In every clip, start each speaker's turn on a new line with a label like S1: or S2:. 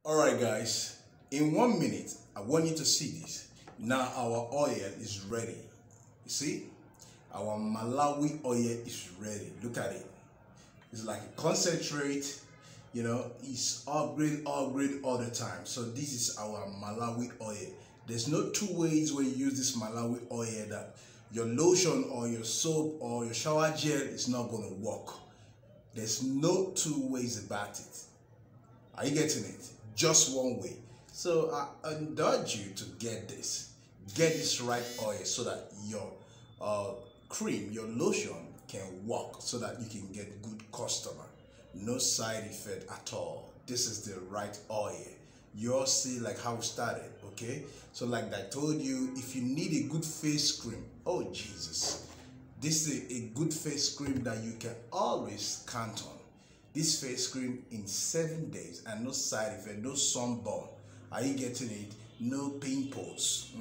S1: Alright guys, in 1 minute, I want you to see this. Now our oil is ready. You see? Our Malawi oil is ready. Look at it. It's like a concentrate, you know, it's upgrade all the time. So this is our Malawi oil. There's no two ways when you use this Malawi oil that your lotion or your soap or your shower gel is not going to work. There's no two ways about it. Are you getting it? Just one way. So I indulge you to get this right oil so that your cream, your lotion can work, so that you can get good customer. No side effect at all. This is the right oil. You'll see like how it started, okay? So like I told you, if you need a good face cream, oh Jesus, this is a good face cream that you can always count on. This face cream in 7 days and no side effect, no sunburn. Are you getting it? No pimples.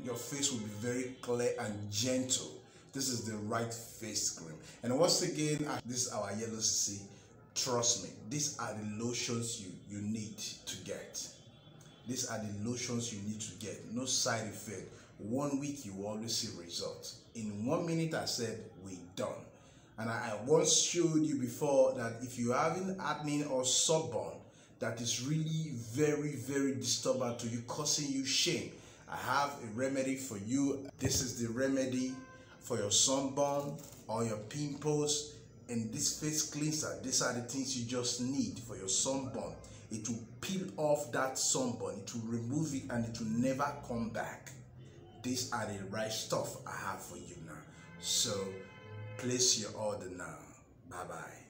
S1: Your face will be very clear and gentle. This is the right face cream. And once again, this is our yellow Sisi. Trust me, these are the lotions you need to get. These are the lotions you need to get. No side effect. 1 week, you will always see results. In 1 minute, I said, we're done. And I once showed you before that if you're having acne or sunburn that is really very disturbing to you, causing you shame, I have a remedy for you. This is the remedy for your sunburn or your pimples. And this face cleanser, these are the things you just need for your sunburn. It will peel off that sunburn, it will remove it, and it will never come back. These are the right stuff I have for you now. So place your order now. Bye bye.